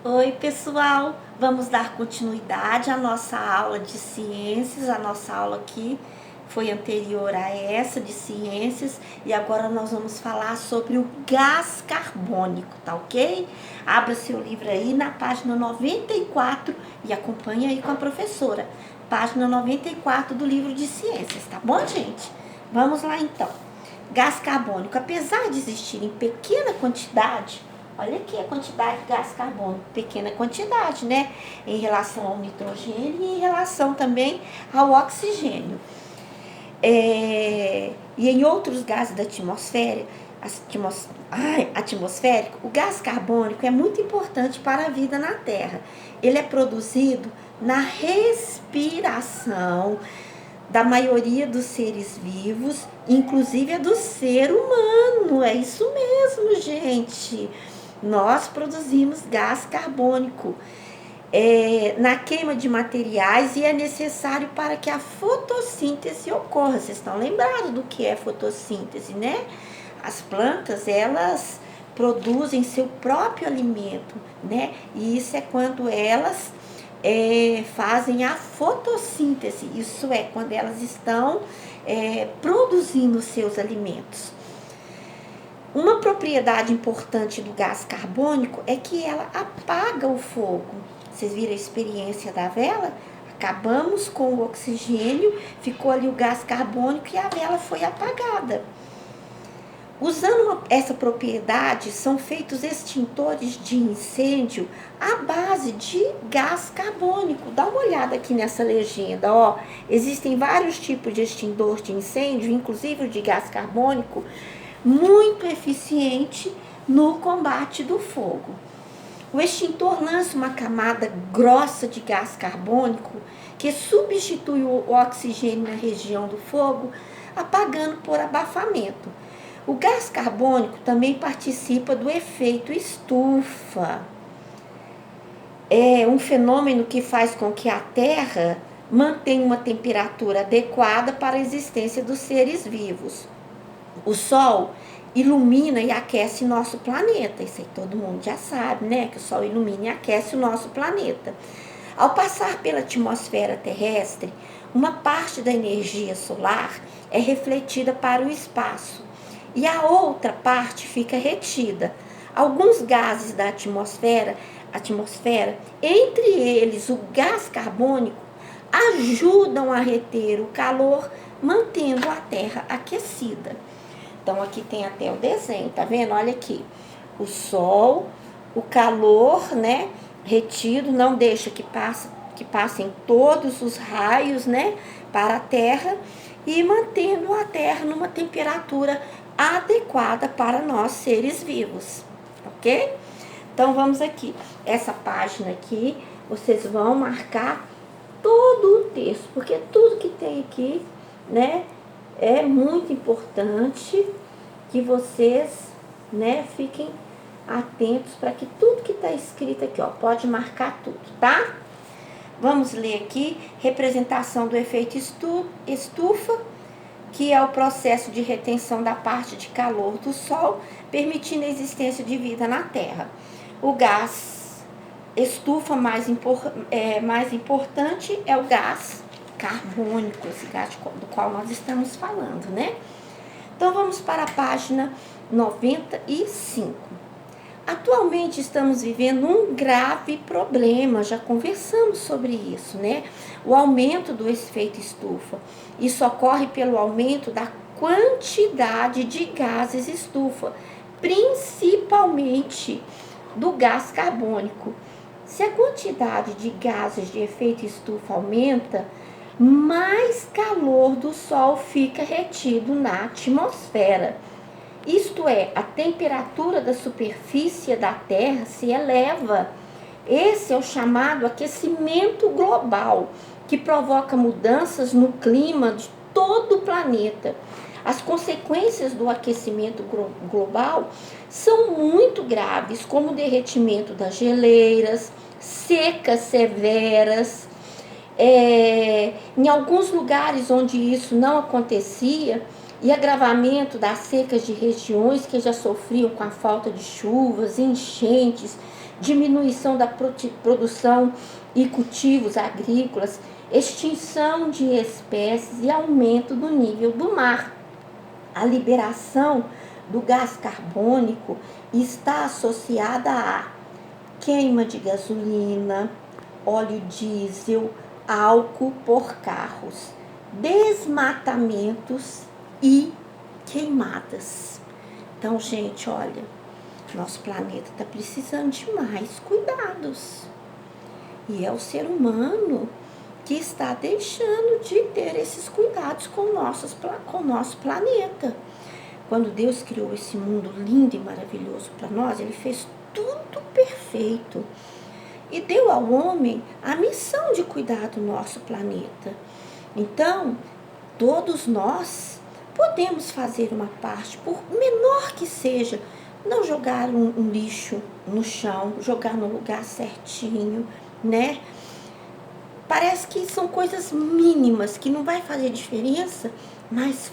Oi, pessoal! Vamos dar continuidade à nossa aula de ciências. A nossa aula aqui foi anterior a essa de ciências e agora nós vamos falar sobre o gás carbônico, tá ok? Abra seu livro aí na página 94 e acompanhe aí com a professora. Página 94 do livro de ciências, tá bom, gente? Vamos lá então. Gás carbônico, apesar de existir em pequena quantidade, olha aqui a quantidade de gás carbônico, pequena quantidade, né? Em relação ao nitrogênio e em relação também ao oxigênio. E em outros gases da atmosférico, o gás carbônico é muito importante para a vida na Terra. Ele é produzido na respiração da maioria dos seres vivos, inclusive a do ser humano. É isso mesmo, gente. Nós produzimos gás carbônico na queima de materiais e é necessário para que a fotossíntese ocorra. Vocês estão lembrados do que é fotossíntese, né? As plantas, elas produzem seu próprio alimento, né? E isso é quando elas fazem a fotossíntese. Isso é quando elas estão produzindo seus alimentos. Uma propriedade importante do gás carbônico é que ela apaga o fogo. Vocês viram a experiência da vela? Acabamos com o oxigênio, ficou ali o gás carbônico e a vela foi apagada. Usando essa propriedade, são feitos extintores de incêndio à base de gás carbônico. Dá uma olhada aqui nessa legenda, ó. Existem vários tipos de extintor de incêndio, inclusive o de gás carbônico, muito eficiente no combate do fogo. O extintor lança uma camada grossa de gás carbônico que substitui o oxigênio na região do fogo, apagando por abafamento. O gás carbônico também participa do efeito estufa. É um fenômeno que faz com que a Terra mantenha uma temperatura adequada para a existência dos seres vivos. O Sol ilumina e aquece nosso planeta. Isso aí todo mundo já sabe, né? Que o Sol ilumina e aquece o nosso planeta. Ao passar pela atmosfera terrestre, uma parte da energia solar é refletida para o espaço e a outra parte fica retida. Alguns gases da atmosfera, entre eles o gás carbônico, ajudam a reter o calor, mantendo a Terra aquecida. Então, aqui tem até o desenho, tá vendo? Olha aqui, o Sol, o calor, né, retido, não deixa que passem todos os raios, né, para a Terra e mantendo a Terra numa temperatura adequada para nós seres vivos, ok? Então, vamos aqui, essa página aqui, vocês vão marcar todo o texto, porque tudo que tem aqui, né, é muito importante que vocês, né, fiquem atentos para que tudo que está escrito aqui, ó, pode marcar tudo, tá? Vamos ler aqui, representação do efeito estufa, que é o processo de retenção da parte de calor do Sol, permitindo a existência de vida na Terra. O gás estufa mais importante é o gás carbônico, esse gás do qual nós estamos falando, né? Então, vamos para a página 95. Atualmente estamos vivendo um grave problema, já conversamos sobre isso, né? O aumento do efeito estufa. Isso ocorre pelo aumento da quantidade de gases estufa, principalmente do gás carbônico. Se a quantidade de gases de efeito estufa aumenta, mais calor do Sol fica retido na atmosfera. Isto é, a temperatura da superfície da Terra se eleva. Esse é o chamado aquecimento global, que provoca mudanças no clima de todo o planeta. As consequências do aquecimento global são muito graves, como o derretimento das geleiras, secas severas. Em alguns lugares onde isso não acontecia, e agravamento das secas de regiões que já sofriam com a falta de chuvas, enchentes, diminuição da produção e cultivos agrícolas, extinção de espécies e aumento do nível do mar. A liberação do gás carbônico está associada à queima de gasolina, óleo diesel, álcool por carros, desmatamentos e queimadas. Então, gente, olha, nosso planeta está precisando de mais cuidados. E é o ser humano que está deixando de ter esses cuidados com o nosso planeta. Quando Deus criou esse mundo lindo e maravilhoso para nós, Ele fez tudo perfeito. E deu ao homem a missão de cuidar do nosso planeta. Então, todos nós podemos fazer uma parte, por menor que seja, não jogar um lixo no chão, jogar no lugar certinho, né? Parece que são coisas mínimas, que não vai fazer diferença, mas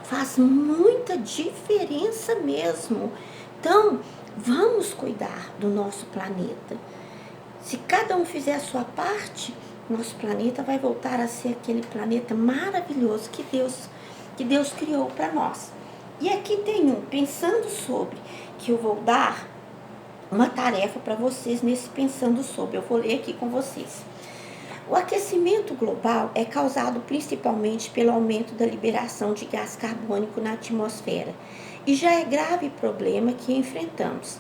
faz muita diferença mesmo. Então, vamos cuidar do nosso planeta. Se cada um fizer a sua parte, nosso planeta vai voltar a ser aquele planeta maravilhoso que Deus criou para nós. E aqui tem pensando sobre, que eu vou dar uma tarefa para vocês nesse pensando sobre. Eu vou ler aqui com vocês. O aquecimento global é causado principalmente pelo aumento da liberação de gás carbônico na atmosfera e já é grave problema que enfrentamos.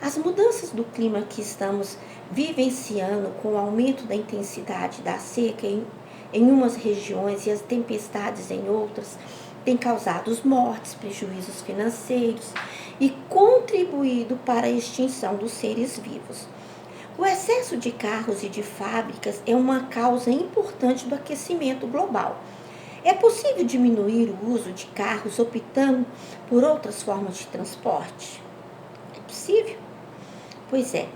As mudanças do clima que estamos vivenciando com o aumento da intensidade da seca em umas regiões e as tempestades em outras têm causado mortes, prejuízos financeiros e contribuído para a extinção dos seres vivos. O excesso de carros e de fábricas é uma causa importante do aquecimento global. É possível diminuir o uso de carros optando por outras formas de transporte? É possível? Pois é.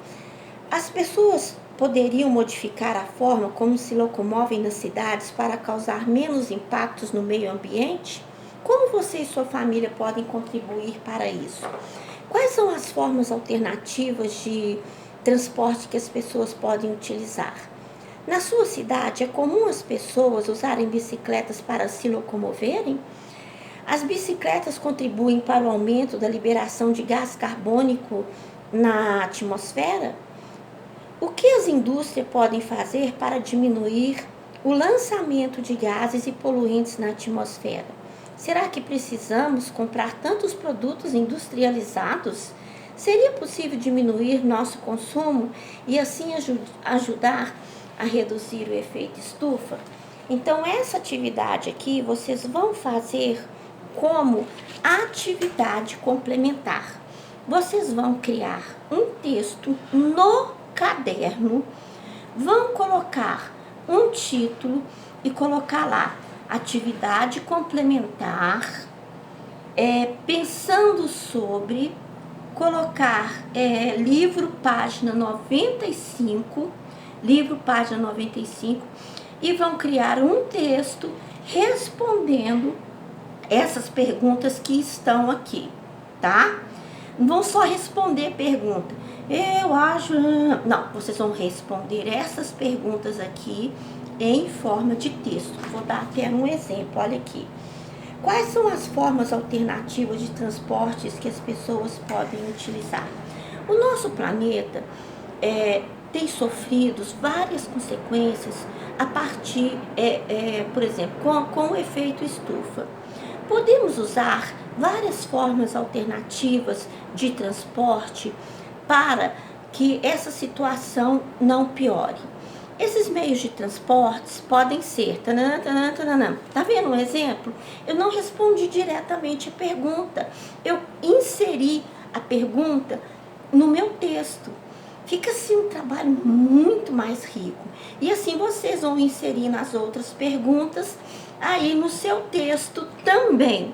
As pessoas poderiam modificar a forma como se locomovem nas cidades para causar menos impactos no meio ambiente? Como você e sua família podem contribuir para isso? Quais são as formas alternativas de transporte que as pessoas podem utilizar? Na sua cidade, é comum as pessoas usarem bicicletas para se locomoverem? As bicicletas contribuem para o aumento da liberação de gás carbônico na atmosfera? O que as indústrias podem fazer para diminuir o lançamento de gases e poluentes na atmosfera? Será que precisamos comprar tantos produtos industrializados? Seria possível diminuir nosso consumo e assim ajudar a reduzir o efeito estufa? Então, essa atividade aqui vocês vão fazer como atividade complementar. Vocês vão criar um texto no caderno, vão colocar um título e colocar lá atividade complementar, pensando sobre, colocar livro página 95, e vão criar um texto respondendo essas perguntas que estão aqui, tá? Não vão só responder pergunta. Eu acho... Não, vocês vão responder essas perguntas aqui em forma de texto. Vou dar até um exemplo, olha aqui. Quais são as formas alternativas de transportes que as pessoas podem utilizar? O nosso planeta tem sofrido várias consequências a partir, por exemplo, com o efeito estufa. Podemos usar várias formas alternativas de transporte para que essa situação não piore. Esses meios de transportes podem ser... Tá vendo um exemplo? Eu não respondi diretamente a pergunta. Eu inseri a pergunta no meu texto. Fica assim um trabalho muito mais rico. E assim vocês vão inserir nas outras perguntas aí no seu texto também.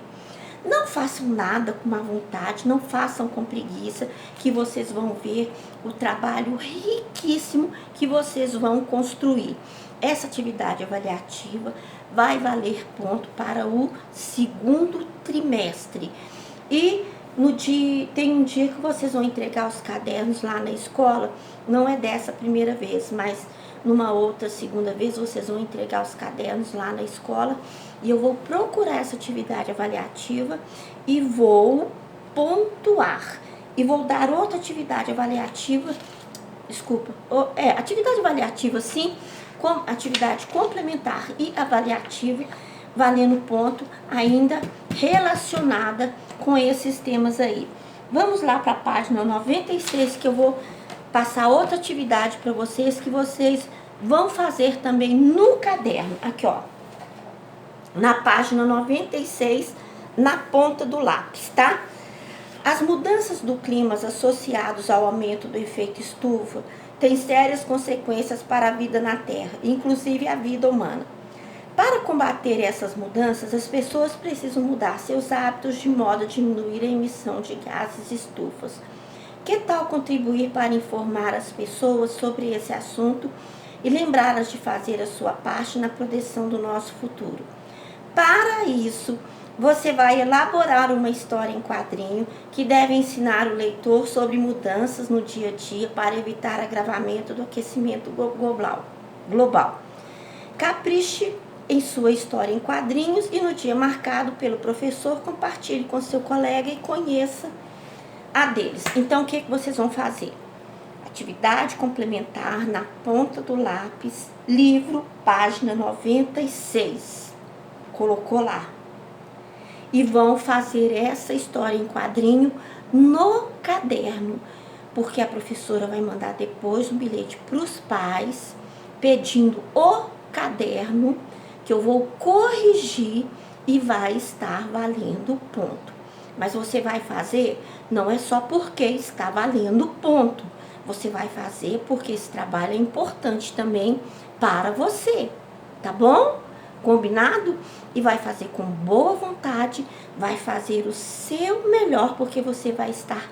Não façam nada com má vontade, não façam com preguiça, que vocês vão ver o trabalho riquíssimo que vocês vão construir. Essa atividade avaliativa vai valer ponto para o segundo trimestre. E No dia, tem um dia que vocês vão entregar os cadernos lá na escola, não é dessa primeira vez, mas numa outra segunda vez vocês vão entregar os cadernos lá na escola e eu vou procurar essa atividade avaliativa e vou pontuar. E vou dar outra atividade avaliativa, atividade avaliativa sim, com atividade complementar e avaliativa, valendo ponto ainda relacionada com esses temas aí. Vamos lá para a página 96, que eu vou passar outra atividade para vocês, que vocês vão fazer também no caderno. Aqui, ó, na página 96, na ponta do lápis, tá? As mudanças do clima associadas ao aumento do efeito estufa têm sérias consequências para a vida na Terra, inclusive a vida humana. Para combater essas mudanças, as pessoas precisam mudar seus hábitos de modo a diminuir a emissão de gases estufas. Que tal contribuir para informar as pessoas sobre esse assunto e lembrá-las de fazer a sua parte na proteção do nosso futuro? Para isso, você vai elaborar uma história em quadrinho que deve ensinar o leitor sobre mudanças no dia a dia para evitar agravamento do aquecimento global. Capriche em sua história em quadrinhos e no dia marcado pelo professor, compartilhe com seu colega e conheça a deles. Então, o que vocês vão fazer? Atividade complementar na ponta do lápis, livro, página 96. Colocou lá. E vão fazer essa história em quadrinho no caderno, porque a professora vai mandar depois um bilhete para os pais pedindo o caderno, que eu vou corrigir e vai estar valendo ponto. Mas você vai fazer, não é só porque está valendo ponto, você vai fazer porque esse trabalho é importante também para você, tá bom? Combinado? E vai fazer com boa vontade, vai fazer o seu melhor, porque você vai estar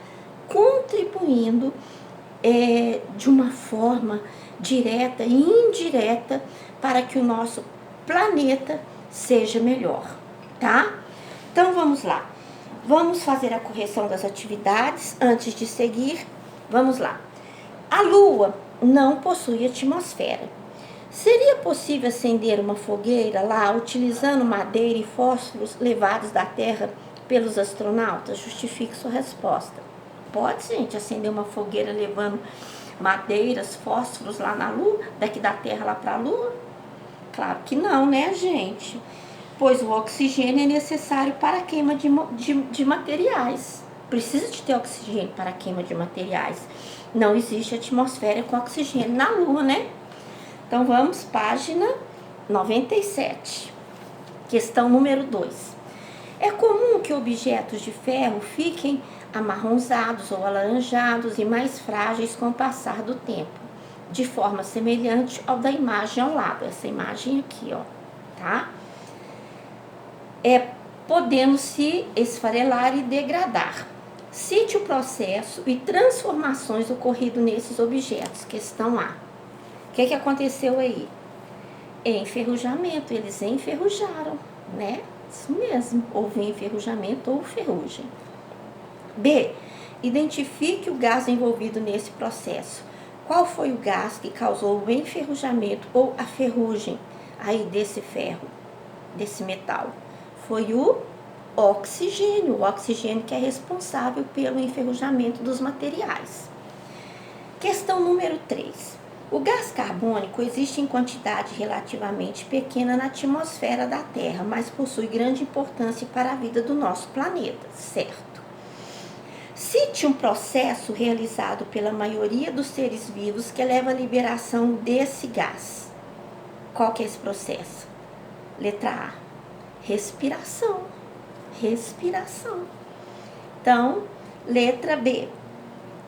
contribuindo de uma forma direta e indireta para que o nosso planeta seja melhor, tá? Então vamos lá. Vamos fazer a correção das atividades antes de seguir. Vamos lá. A Lua não possui atmosfera. Seria possível acender uma fogueira lá utilizando madeira e fósforos levados da Terra pelos astronautas? Justifique sua resposta. Pode, gente, acender uma fogueira levando madeiras, fósforos lá na Lua, daqui da Terra lá para a Lua? Claro que não, né, gente? Pois o oxigênio é necessário para a queima de materiais. Precisa de ter oxigênio para a queima de materiais. Não existe atmosfera com oxigênio na Lua, né? Então, vamos, página 97. Questão número 2. É comum que objetos de ferro fiquem amarronzados ou alaranjados e mais frágeis com o passar do tempo, de forma semelhante ao da imagem ao lado. Essa imagem aqui, ó, tá? Podendo se esfarelar e degradar. Cite o processo e transformações ocorrido nesses objetos. Questão A. O que aconteceu aí? Enferrujamento, eles enferrujaram, né? Isso mesmo, houve enferrujamento ou ferrugem. B. Identifique o gás envolvido nesse processo. Qual foi o gás que causou o enferrujamento ou a ferrugem aí desse ferro, desse metal? Foi o oxigênio que é responsável pelo enferrujamento dos materiais. Questão número 3. O gás carbônico existe em quantidade relativamente pequena na atmosfera da Terra, mas possui grande importância para a vida do nosso planeta, certo? Cite um processo realizado pela maioria dos seres vivos que leva à liberação desse gás. Qual que é esse processo? Letra A. Respiração. Então, letra B.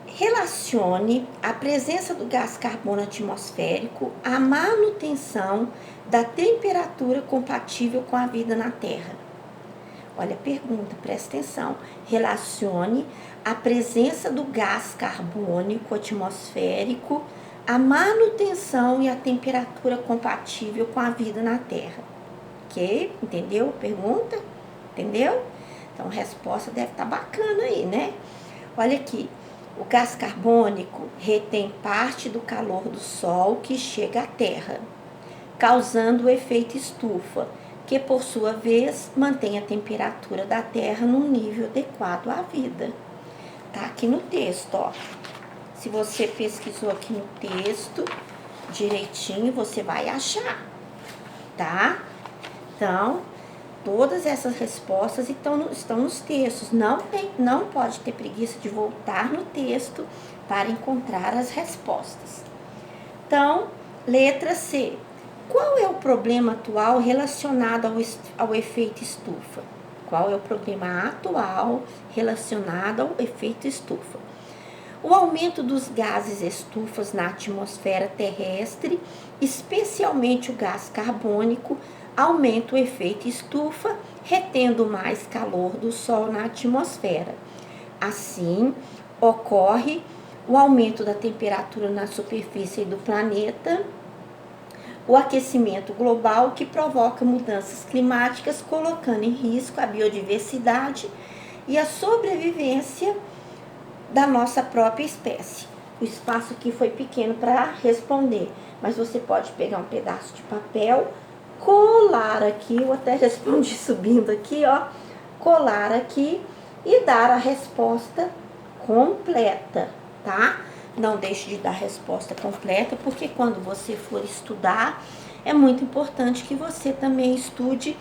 Relacione a presença do gás carbono atmosférico à manutenção da temperatura compatível com a vida na Terra. Olha a pergunta, presta atenção. Relacione a presença do gás carbônico atmosférico à manutenção e a temperatura compatível com a vida na Terra. Ok? Entendeu a pergunta? Entendeu? Então, a resposta deve estar bacana aí, né? Olha aqui. O gás carbônico retém parte do calor do Sol que chega à Terra, causando o efeito estufa, que por sua vez mantém a temperatura da Terra num nível adequado à vida. Tá aqui no texto, ó. Se você pesquisou aqui no texto direitinho, você vai achar, tá? Então, todas essas respostas estão nos textos. Não pode ter preguiça de voltar no texto para encontrar as respostas. Então, letra C. Qual é o problema atual relacionado ao efeito estufa? Qual é o problema atual relacionado ao efeito estufa? O aumento dos gases estufas na atmosfera terrestre, especialmente o gás carbônico, aumenta o efeito estufa, retendo mais calor do Sol na atmosfera. Assim, ocorre o aumento da temperatura na superfície do planeta, o aquecimento global que provoca mudanças climáticas, colocando em risco a biodiversidade e a sobrevivência da nossa própria espécie. O espaço aqui foi pequeno para responder, mas você pode pegar um pedaço de papel, colar aqui, eu até respondi subindo aqui, ó, colar aqui e dar a resposta completa, tá? Não deixe de dar a resposta completa, porque quando você for estudar, é muito importante que você também estude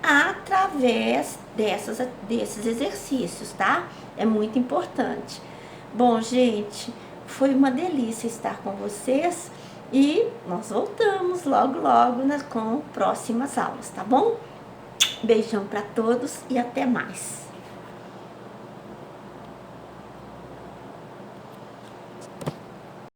através desses exercícios, tá? É muito importante. Bom, gente, foi uma delícia estar com vocês e nós voltamos logo com próximas aulas, tá bom? Beijão para todos e até mais.